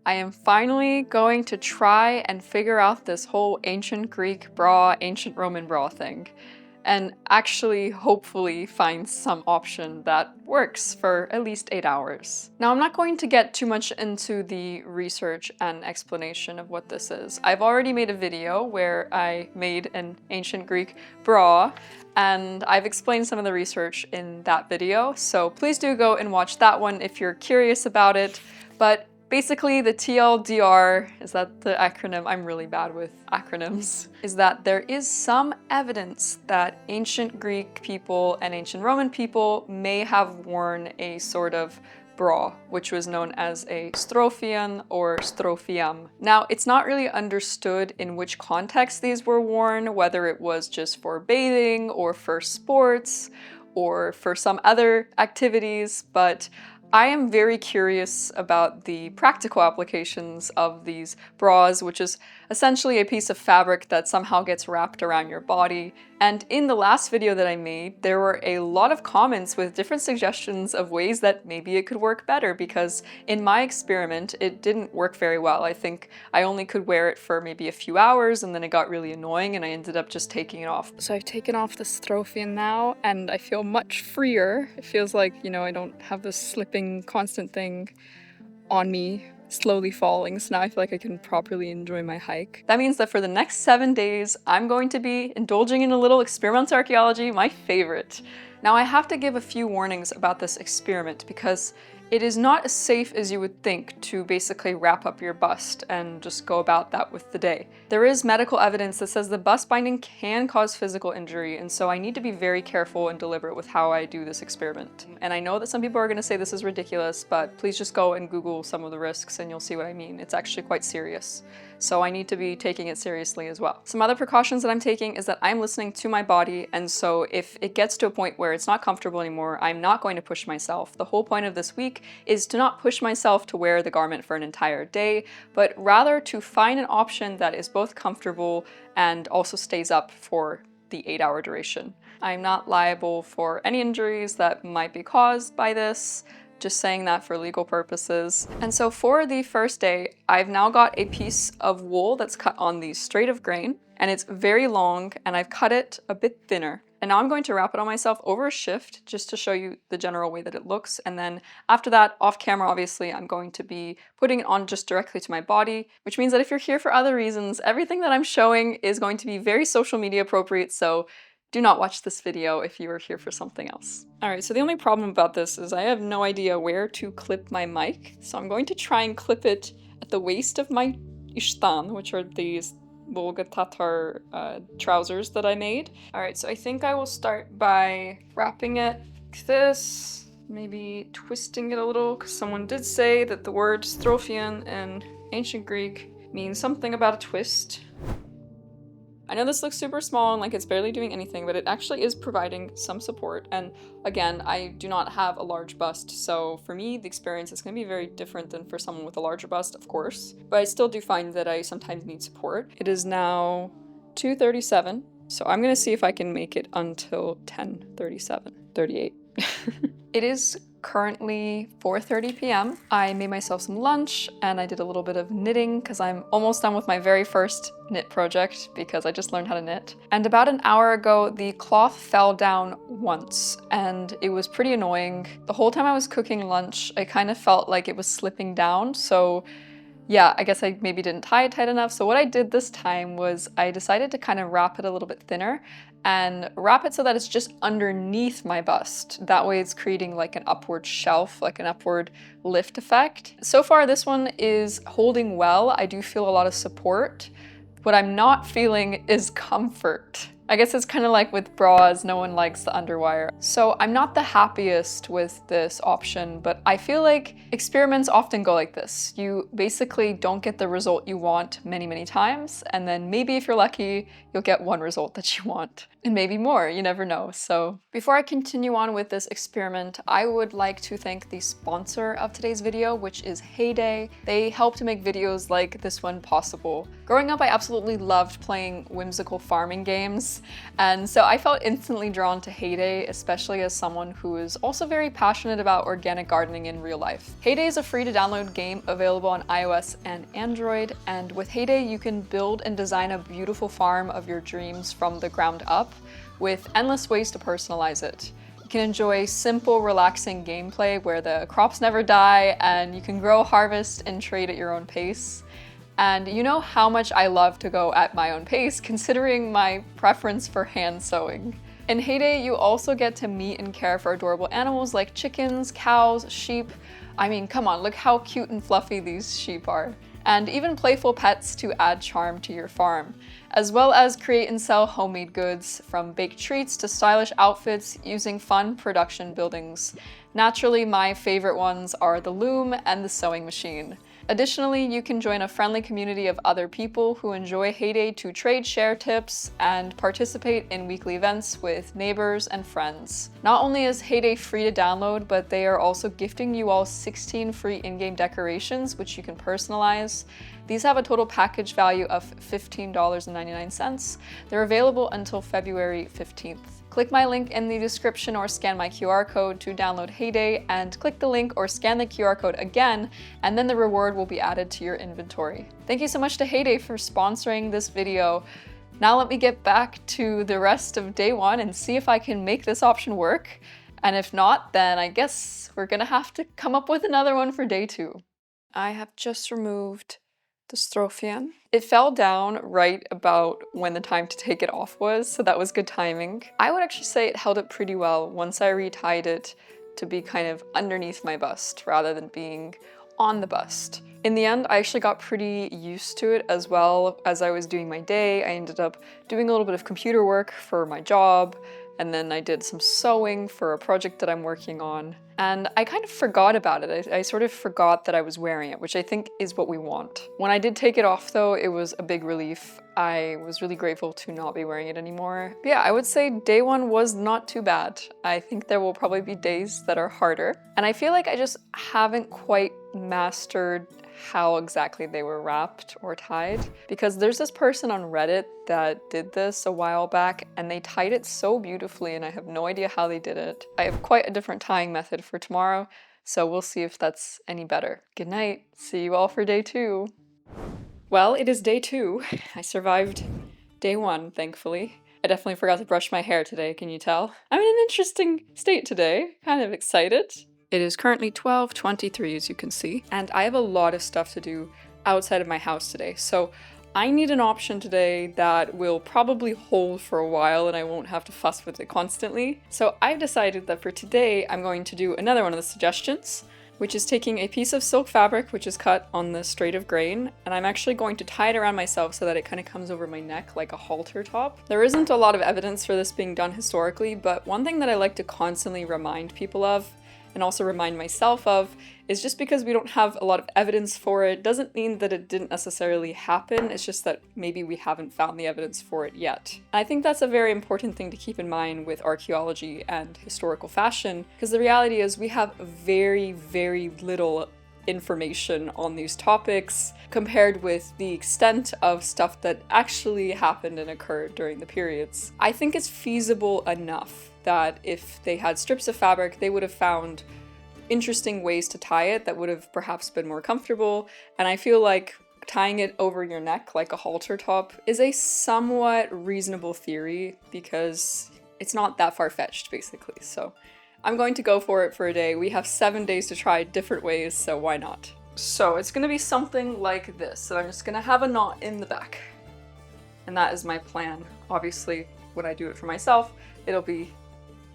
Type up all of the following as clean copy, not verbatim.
I am finally going to try and figure out this whole ancient Greek bra, ancient Roman bra thing, and actually hopefully find some option that works for at least 8 hours. Now, I'm not going to get too much into the research and explanation of what this is. I've already made a video where I made an ancient Greek bra, and I've explained some of the research in that video, so please do go and watch that one if you're curious about it. But basically, the TLDR, is that the acronym? I'm really bad with acronyms. Is that there is some evidence that ancient Greek people and ancient Roman people may have worn a sort of bra, which was known as a strophion or strophium. Now, it's not really understood in which context these were worn, whether it was just for bathing or for sports or for some other activities, but I am very curious about the practical applications of these bras, which is essentially a piece of fabric that somehow gets wrapped around your body. And in the last video that I made, there were a lot of comments with different suggestions of ways that maybe it could work better, because in my experiment, it didn't work very well. I think I only could wear it for maybe a few hours, and then it got really annoying and I ended up just taking it off. So I've taken off the strophion now and I feel much freer. It feels like, you know, I don't have this slipping constant thing on me, slowly falling, so now I feel like I can properly enjoy my hike. That means that for the next 7 days, I'm going to be indulging in a little experimental archaeology, my favorite. Now, I have to give a few warnings about this experiment because it is not as safe as you would think to basically wrap up your bust and just go about that with the day. There is medical evidence that says the bust binding can cause physical injury, and so I need to be very careful and deliberate with how I do this experiment. And I know that some people are going to say this is ridiculous, but please just go and Google some of the risks and you'll see what I mean. It's actually quite serious. So I need to be taking it seriously as well. Some other precautions that I'm taking is that I'm listening to my body, and so if it gets to a point where it's not comfortable anymore, I'm not going to push myself. The whole point of this week is to not push myself to wear the garment for an entire day, but rather to find an option that is both comfortable and also stays up for the 8-hour duration. I'm not liable for any injuries that might be caused by this. Just saying that for legal purposes. And so for the first day, I've now got a piece of wool that's cut on the straight of grain, and it's very long, and I've cut it a bit thinner. And now I'm going to wrap it on myself over a shift just to show you the general way that it looks. And then after that, off camera, obviously, I'm going to be putting it on just directly to my body, which means that if you're here for other reasons, everything that I'm showing is going to be very social media appropriate, so do not watch this video if you are here for something else. Alright, so the only problem about this is I have no idea where to clip my mic, so I'm going to try and clip it at the waist of my ishtan, which are these Volga Tatar trousers that I made. Alright, so I think I will start by wrapping it like this, maybe twisting it a little, because someone did say that the word strophion in ancient Greek means something about a twist. I know this looks super small and like it's barely doing anything, but it actually is providing some support. And again, I do not have a large bust, so for me, the experience is going to be very different than for someone with a larger bust, of course. But I still do find that I sometimes need support. It is now 2:37, so I'm going to see if I can make it until 10:37, 38. It is currently 4:30 p.m. I made myself some lunch and I did a little bit of knitting because I'm almost done with my very first knit project because I just learned how to knit. And about an hour ago, the cloth fell down once and it was pretty annoying. The whole time I was cooking lunch, I kind of felt like it was slipping down. So yeah, I guess I maybe didn't tie it tight enough. So what I did this time was I decided to kind of wrap it a little bit thinner and wrap it so that it's just underneath my bust. That way it's creating like an upward shelf, like an upward lift effect. So far this one is holding well. I do feel a lot of support. What I'm not feeling is comfort. I guess it's kind of like with bras, no one likes the underwire. So I'm not the happiest with this option, but I feel like experiments often go like this. You basically don't get the result you want many, many times, and then maybe if you're lucky, you'll get one result that you want. And maybe more, you never know. So before I continue on with this experiment, I would like to thank the sponsor of today's video, which is Heyday. They help to make videos like this one possible. Growing up, I absolutely loved playing whimsical farming games. face. And so I felt instantly drawn to Heyday, especially as someone who is also very passionate about organic gardening in real life. Heyday is a free to download game available on iOS and Android, and with Heyday you can build and design a beautiful farm of your dreams from the ground up, with endless ways to personalize it. You can enjoy simple, relaxing gameplay where the crops never die and you can grow, harvest, and trade at your own pace. And you know how much I love to go at my own pace, considering my preference for hand sewing. In Heyday, you also get to meet and care for adorable animals like chickens, cows, sheep. I mean, come on, look how cute and fluffy these sheep are. And even playful pets to add charm to your farm, as well as create and sell homemade goods, from baked treats to stylish outfits using fun production buildings. Naturally, my favorite ones are the loom and the sewing machine. Additionally, you can join a friendly community of other people who enjoy Heyday to trade share tips and participate in weekly events with neighbors and friends. Not only is Heyday free to download, but they are also gifting you all 16 free in-game decorations, which you can personalize. These have a total package value of $15.99. They're available until February 15th. Click my link in the description or scan my QR code to download Heyday, and click the link or scan the QR code again, and then the reward will be added to your inventory. Thank you so much to Heyday for sponsoring this video. Now let me get back to the rest of day one and see if I can make this option work. And if not, then I guess we're gonna have to come up with another one for day two. I have just removed the strophion. It fell down right about when the time to take it off was, so that was good timing. I would actually say it held up pretty well once I retied it to be kind of underneath my bust rather than being on the bust. In the end, I actually got pretty used to it as well. As I was doing my day, I ended up doing a little bit of computer work for my job, and then I did some sewing for a project that I'm working on. And I kind of forgot about it. I sort of forgot that I was wearing it, which I think is what we want. When I did take it off though, it was a big relief. I was really grateful to not be wearing it anymore. But yeah, I would say day one was not too bad. I think there will probably be days that are harder. And I feel like I just haven't quite mastered how exactly they were wrapped or tied, because there's this person on Reddit that did this a while back and they tied it so beautifully, and I have no idea how they did it. I have quite a different tying method for tomorrow, so we'll see if that's any better. Good night. See you all for day two. Well, it is day two. I survived day one, thankfully. I definitely forgot to brush my hair today, can you tell? I'm in an interesting state today, kind of excited. It is currently 12:23, as you can see, and I have a lot of stuff to do outside of my house today, so I need an option today that will probably hold for a while and I won't have to fuss with it constantly. So I've decided that for today, I'm going to do another one of the suggestions, which is taking a piece of silk fabric, which is cut on the straight of grain, and I'm actually going to tie it around myself so that it kind of comes over my neck like a halter top. There isn't a lot of evidence for this being done historically, but one thing that I like to constantly remind people of, and also remind myself of, is just because we don't have a lot of evidence for it doesn't mean that it didn't necessarily happen. It's just that maybe we haven't found the evidence for it yet. I think that's a very important thing to keep in mind with archaeology and historical fashion, because the reality is we have very, very little information on these topics compared with the extent of stuff that actually happened and occurred during the periods. I think it's feasible enough that if they had strips of fabric, they would have found interesting ways to tie it that would have perhaps been more comfortable. And I feel like tying it over your neck like a halter top is a somewhat reasonable theory because it's not that far-fetched, basically. So I'm going to go for it for a day. We have 7 days to try different ways, so why not? So it's gonna be something like this. So I'm just gonna have a knot in the back. And that is my plan. Obviously, when I do it for myself, it'll be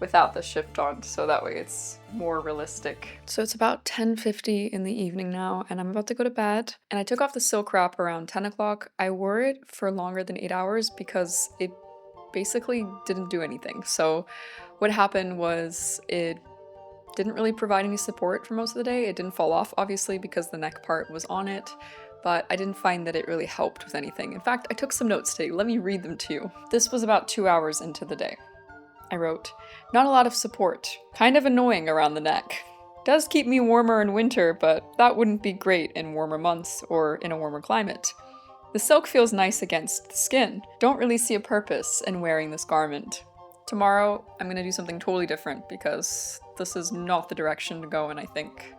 without the shift on, so that way it's more realistic. So it's about 10:50 in the evening now, and I'm about to go to bed. And I took off the silk wrap around 10 o'clock. I wore it for longer than 8 hours because it basically didn't do anything. So what happened was it didn't really provide any support for most of the day. It didn't fall off, obviously, because the neck part was on it, but I didn't find that it really helped with anything. In fact, I took some notes today. Let me read them to you. This was about 2 hours into the day. I wrote, "Not a lot of support. Kind of annoying around the neck. Does keep me warmer in winter, but that wouldn't be great in warmer months or in a warmer climate. The silk feels nice against the skin. Don't really see a purpose in wearing this garment. Tomorrow, I'm gonna do something totally different because this is not the direction to go in, I think.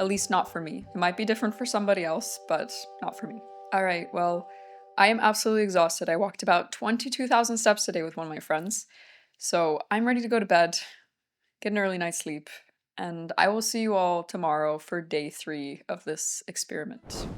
At least not for me. It might be different for somebody else, but not for me. Alright, well, I am absolutely exhausted. I walked about 22,000 steps today with one of my friends. So I'm ready to go to bed, get an early night's sleep, and I will see you all tomorrow for day 3 of this experiment.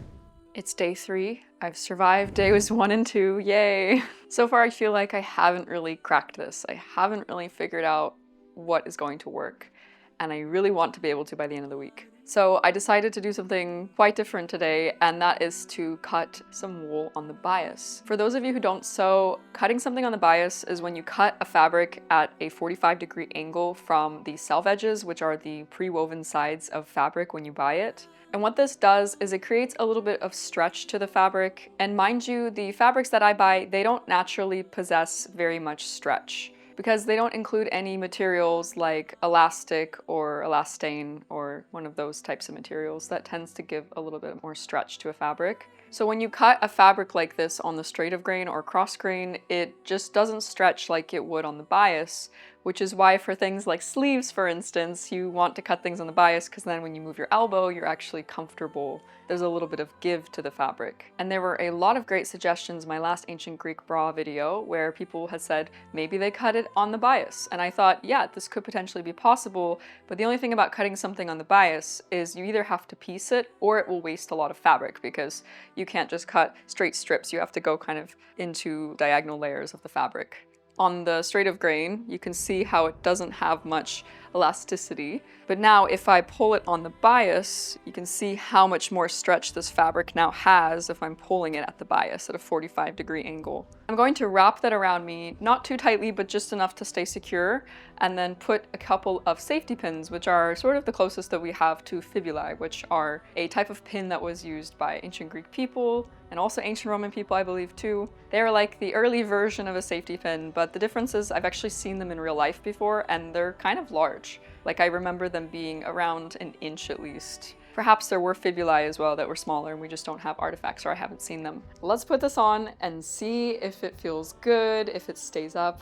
It's day 3. I've survived days 1 and 2, yay! So far I feel like I haven't really cracked this. I haven't really figured out what is going to work, and I really want to be able to by the end of the week. So I decided to do something quite different today, and that is to cut some wool on the bias. For those of you who don't sew, cutting something on the bias is when you cut a fabric at a 45-degree angle from the self edges, which are the pre-woven sides of fabric when you buy it. And what this does is it creates a little bit of stretch to the fabric. And mind you, the fabrics that I buy, they don't naturally possess very much stretch because they don't include any materials like elastic or elastane or one of those types of materials that tends to give a little bit more stretch to a fabric. So when you cut a fabric like this on the straight of grain or cross grain, it just doesn't stretch like it would on the bias, which is why for things like sleeves, for instance, you want to cut things on the bias because then when you move your elbow, you're actually comfortable. There's a little bit of give to the fabric. And there were a lot of great suggestions in my last ancient Greek bra video where people had said maybe they cut it on the bias. And I thought, yeah, this could potentially be possible, but the only thing about cutting something on the bias is you either have to piece it or it will waste a lot of fabric because you can't just cut straight strips. You have to go kind of into diagonal layers of the fabric. On the straight of grain, you can see how it doesn't have much elasticity. But now if I pull it on the bias, you can see how much more stretch this fabric now has if I'm pulling it at the bias at a 45-degree angle. I'm going to wrap that around me, not too tightly, but just enough to stay secure, and then put a couple of safety pins, which are sort of the closest that we have to fibulae, which are a type of pin that was used by ancient Greek people, and also ancient Roman people, I believe, too. They're like the early version of a safety pin, but the difference is I've actually seen them in real life before, and they're kind of large. Like I remember them being around an inch at least. Perhaps there were fibulae as well that were smaller and we just don't have artifacts or I haven't seen them. Let's put this on and see if it feels good, if it stays up,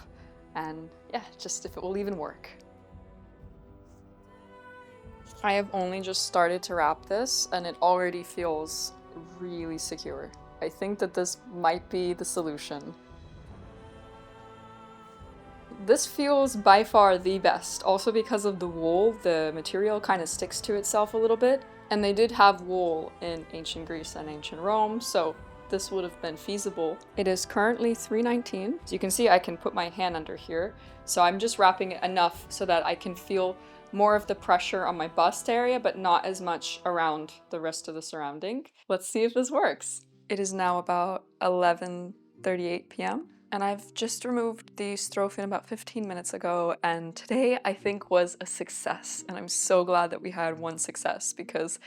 and yeah, just if it will even work. I have only just started to wrap this and it already feels really secure. I think that this might be the solution. This feels by far the best, also because of the wool. The material kind of sticks to itself a little bit, and they did have wool in ancient Greece and ancient Rome, so this would have been feasible. It is currently 3:19, so you can see I can put my hand under here, so I'm just wrapping it enough so that I can feel more of the pressure on my bust area, but not as much around the rest of the surrounding. Let's see if this works. It is now about 11:38 p.m. and I've just removed the strophion about 15 minutes ago, and today I think was a success, and I'm so glad that we had one success because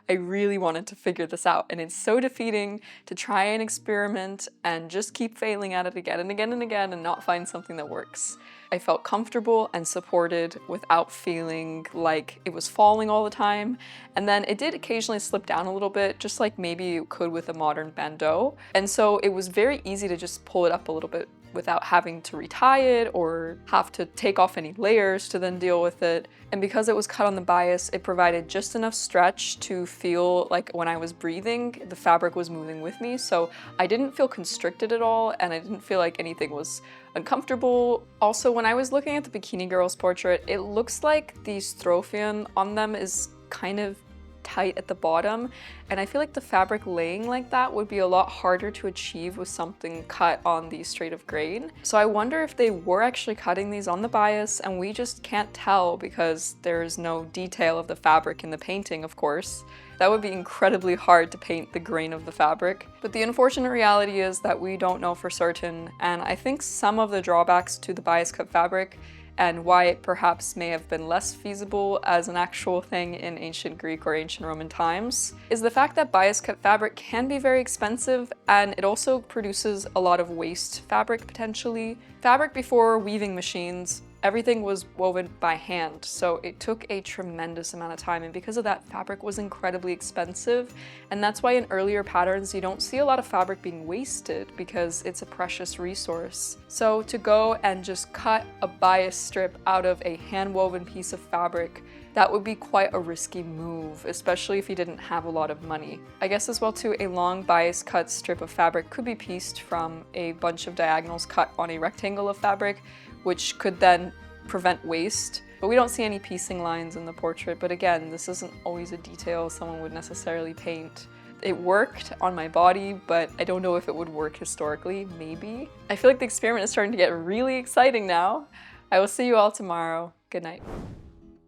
I really wanted to figure this out, and it's so defeating to try and experiment and just keep failing at it again and again and again and not find something that works. I felt comfortable and supported without feeling like it was falling all the time, and then it did occasionally slip down a little bit, just like maybe it could with a modern bandeau, and so it was very easy to just pull it up a little bit without having to retie it or have to take off any layers to then deal with it. And because it was cut on the bias, it provided just enough stretch to feel like when I was breathing, the fabric was moving with me. So I didn't feel constricted at all, and I didn't feel like anything was uncomfortable. Also, when I was looking at the bikini girl's portrait, it looks like the strophion on them is kind of tight at the bottom, and I feel like the fabric laying like that would be a lot harder to achieve with something cut on the straight of grain. So I wonder if they were actually cutting these on the bias and we just can't tell because there's no detail of the fabric in the painting, of course. That would be incredibly hard to paint the grain of the fabric. But the unfortunate reality is that we don't know for certain, and I think some of the drawbacks to the bias cut fabric and why it perhaps may have been less feasible as an actual thing in ancient Greek or ancient Roman times is the fact that bias cut fabric can be very expensive, and it also produces a lot of waste fabric potentially. Fabric before weaving machines Everything was woven by hand, so it took a tremendous amount of time, and because of that, fabric was incredibly expensive, and that's why in earlier patterns you don't see a lot of fabric being wasted because it's a precious resource. So to go and just cut a bias strip out of a hand-woven piece of fabric, that would be quite a risky move, especially if you didn't have a lot of money. I guess as well too, a long bias cut strip of fabric could be pieced from a bunch of diagonals cut on a rectangle of fabric, which could then prevent waste. But we don't see any piecing lines in the portrait, but again, this isn't always a detail someone would necessarily paint. It worked on my body, but I don't know if it would work historically, maybe. I feel like the experiment is starting to get really exciting now. I will see you all tomorrow. Good night.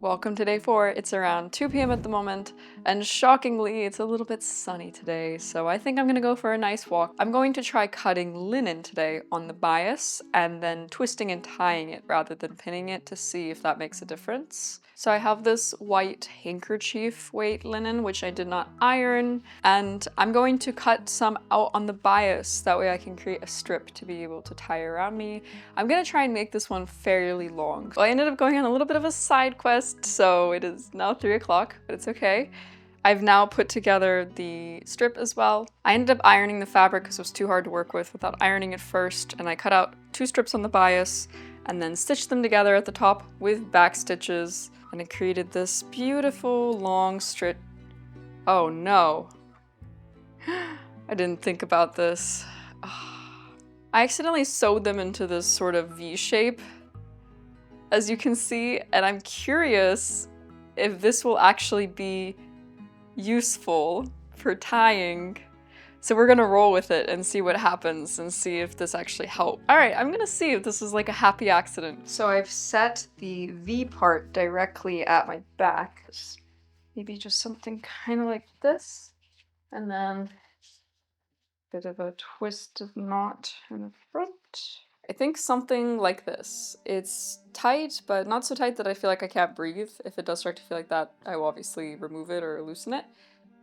Welcome to day 4. It's around 2 p.m. at the moment, and shockingly, it's a little bit sunny today, so I think I'm gonna go for a nice walk. I'm going to try cutting linen today on the bias, and then twisting and tying it rather than pinning it to see if that makes a difference. So I have this white handkerchief weight linen, which I did not iron, and I'm going to cut some out on the bias. That way I can create a strip to be able to tie around me. I'm gonna try and make this one fairly long. Well, I ended up going on a little bit of a side quest, so it is now 3 o'clock, but it's okay. I've now put together the strip as well. I ended up ironing the fabric because it was too hard to work with without ironing it first, and I cut out 2 strips on the bias and then stitched them together at the top with back stitches. And it created this beautiful long strip. Oh no. I didn't think about this. I accidentally sewed them into this sort of V shape, as you can see, and I'm curious if this will actually be useful for tying. So we're gonna roll with it and see what happens and see if this actually helps. All right, I'm gonna see if this is like a happy accident. So I've set the V part directly at my back. Maybe just something kind of like this. And then a bit of a twisted knot in the front. I think something like this. It's tight, but not so tight that I feel like I can't breathe. If it does start to feel like that, I will obviously remove it or loosen it.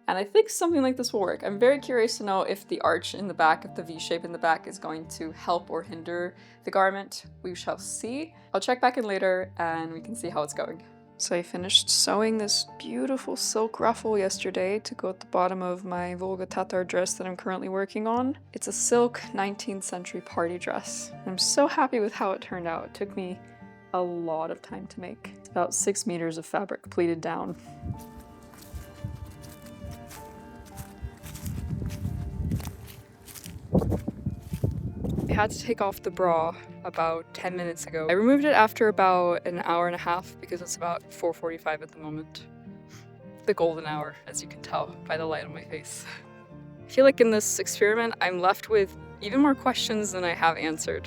And I think something like this will work. I'm very curious to know if the arch in the back, if the V shape in the back is going to help or hinder the garment. We shall see. I'll check back in later and we can see how it's going. So I finished sewing this beautiful silk ruffle yesterday to go at the bottom of my Volga Tatar dress that I'm currently working on. It's a silk 19th century party dress. I'm so happy with how it turned out. It took me a lot of time to make. It's about 6 meters of fabric pleated down. I had to take off the bra about 10 minutes ago. I removed it after about an hour and a half because it's about 4:45 at the moment. The golden hour, as you can tell by the light on my face. I feel like in this experiment, I'm left with even more questions than I have answered.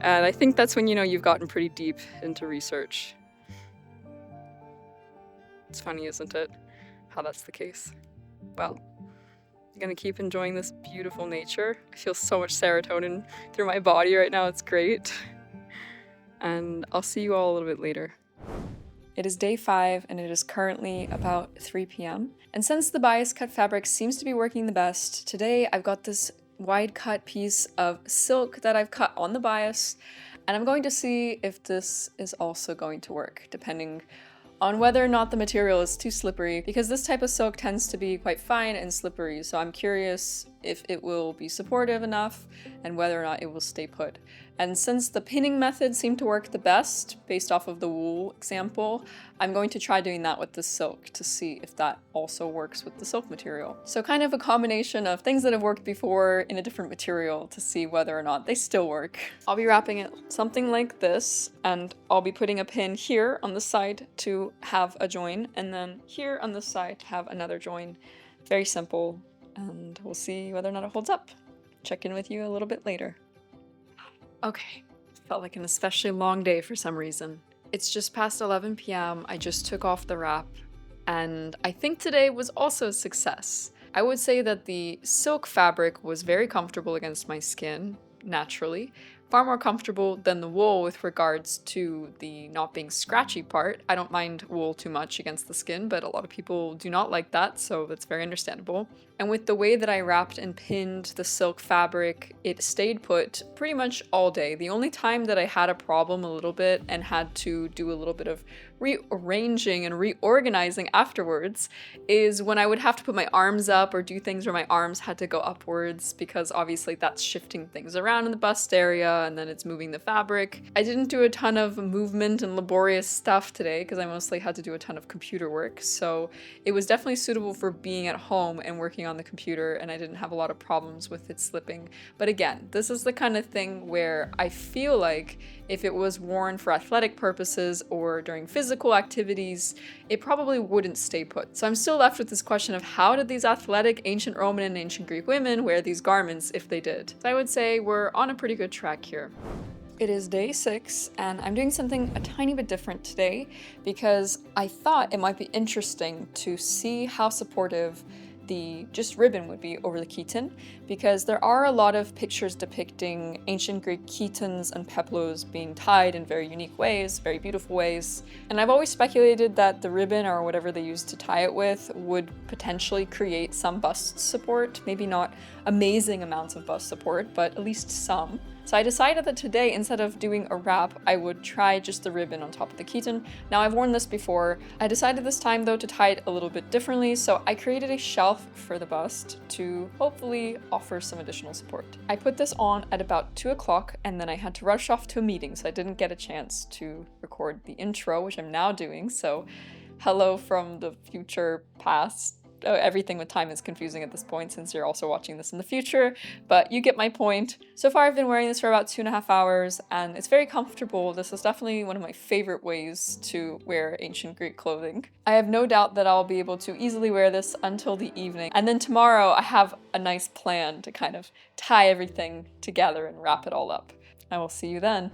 And I think that's when you know you've gotten pretty deep into research. It's funny, isn't it? How that's the case. Well, I'm gonna keep enjoying this beautiful nature. I feel so much serotonin through my body right now, it's great. And I'll see you all a little bit later. It is day 5 and it is currently about 3 p.m. And since the bias cut fabric seems to be working the best, today I've got this wide cut piece of silk that I've cut on the bias, and I'm going to see if this is also going to work, depending on whether or not the material is too slippery, because this type of silk tends to be quite fine and slippery, so I'm curious if it will be supportive enough and whether or not it will stay put. And since the pinning method seemed to work the best, based off of the wool example, I'm going to try doing that with the silk to see if that also works with the silk material. So kind of a combination of things that have worked before in a different material to see whether or not they still work. I'll be wrapping it something like this, and I'll be putting a pin here on the side to have a join, and then here on this side to have another join. Very simple, and we'll see whether or not it holds up. Check in with you a little bit later. Okay, felt like an especially long day for some reason. It's just past 11 p.m. I just took off the wrap, and I think today was also a success. I would say that the silk fabric was very comfortable against my skin, naturally, far more comfortable than the wool with regards to the not being scratchy part. I don't mind wool too much against the skin, but a lot of people do not like that, so that's very understandable. And with the way that I wrapped and pinned the silk fabric, it stayed put pretty much all day. The only time that I had a problem a little bit and had to do a little bit of rearranging and reorganizing afterwards is when I would have to put my arms up or do things where my arms had to go upwards, because obviously that's shifting things around in the bust area and then it's moving the fabric. I didn't do a ton of movement and laborious stuff today because I mostly had to do a ton of computer work, so it was definitely suitable for being at home and working on the computer, and I didn't have a lot of problems with it slipping. But again, this is the kind of thing where I feel like if it was worn for athletic purposes or during physical activities, it probably wouldn't stay put. So I'm still left with this question of how did these athletic ancient Roman and ancient Greek women wear these garments if they did? So I would say we're on a pretty good track here. It is day 6, and I'm doing something a tiny bit different today because I thought it might be interesting to see how supportive the just ribbon would be over the chiton, because there are a lot of pictures depicting ancient Greek chitons and peplos being tied in very unique ways, very beautiful ways. And I've always speculated that the ribbon or whatever they used to tie it with would potentially create some bust support, maybe not amazing amounts of bust support, but at least some. So I decided that today, instead of doing a wrap, I would try just the ribbon on top of the chiton. Now I've worn this before. I decided this time though to tie it a little bit differently, so I created a shelf for the bust to hopefully offer some additional support. I put this on at about 2 o'clock and then I had to rush off to a meeting, so I didn't get a chance to record the intro, which I'm now doing, so hello from the future past. Everything with time is confusing at this point since you're also watching this in the future, but you get my point. So far I've been wearing this for about 2.5 hours and it's very comfortable. This is definitely one of my favorite ways to wear ancient Greek clothing. I have no doubt that I'll be able to easily wear this until the evening, and then tomorrow I have a nice plan to kind of tie everything together and wrap it all up. I will see you then.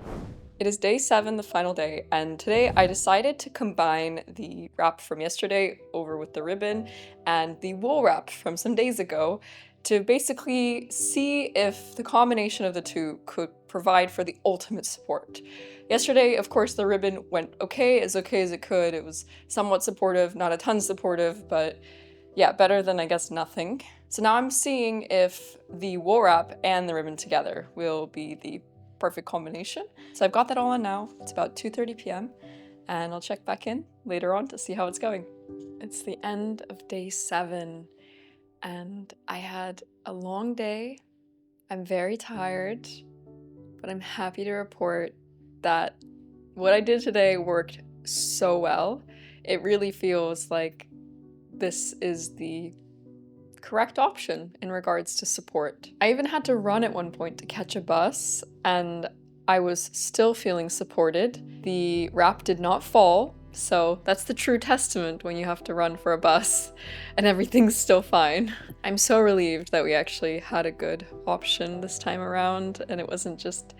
It is day 7, the final day, and today I decided to combine the wrap from yesterday over with the ribbon and the wool wrap from some days ago to basically see if the combination of the two could provide for the ultimate support. Yesterday, of course, the ribbon went okay as it could. It was somewhat supportive, not a ton supportive, but yeah, better than I guess nothing. So now I'm seeing if the wool wrap and the ribbon together will be the perfect combination. So I've got that all on now. It's about 2:30 p.m. and I'll check back in later on to see how it's going. It's the end of day 7 and I had a long day. I'm very tired, but I'm happy to report that what I did today worked so well. It really feels like this is the correct option in regards to support. I even had to run at one point to catch a bus and I was still feeling supported. The wrap did not fall, so that's the true testament when you have to run for a bus and everything's still fine. I'm so relieved that we actually had a good option this time around and it wasn't just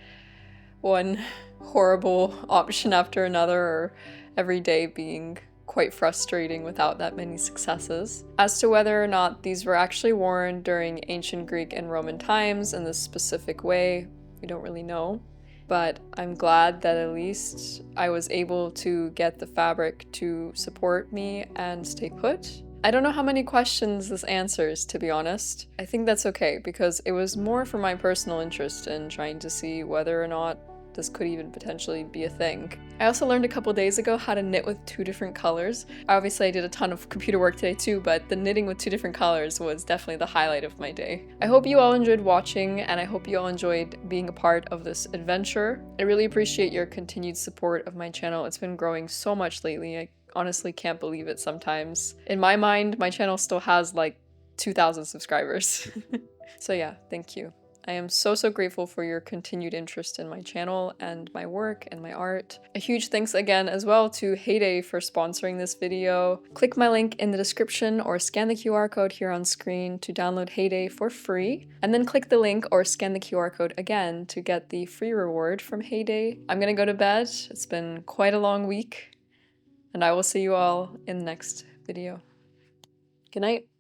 one horrible option after another, or every day being quite frustrating without that many successes. As to whether or not these were actually worn during ancient Greek and Roman times in this specific way, we don't really know. But I'm glad that at least I was able to get the fabric to support me and stay put. I don't know how many questions this answers, to be honest. I think that's okay, because it was more for my personal interest in trying to see whether or not this could even potentially be a thing. I also learned a couple days ago how to knit with 2 different colors. Obviously I did a ton of computer work today too, but the knitting with 2 different colors was definitely the highlight of my day. I hope you all enjoyed watching and I hope you all enjoyed being a part of this adventure. I really appreciate your continued support of my channel. It's been growing so much lately. I honestly can't believe it sometimes. In my mind, my channel still has like 2,000 subscribers. So yeah, thank you. I am so grateful for your continued interest in my channel and my work and my art. A huge thanks again as well to Heyday for sponsoring this video. Click my link in the description or scan the QR code here on screen to download Heyday for free, and then click the link or scan the QR code again to get the free reward from Heyday. I'm gonna go to bed. It's been quite a long week, and I will see you all in the next video. Good night.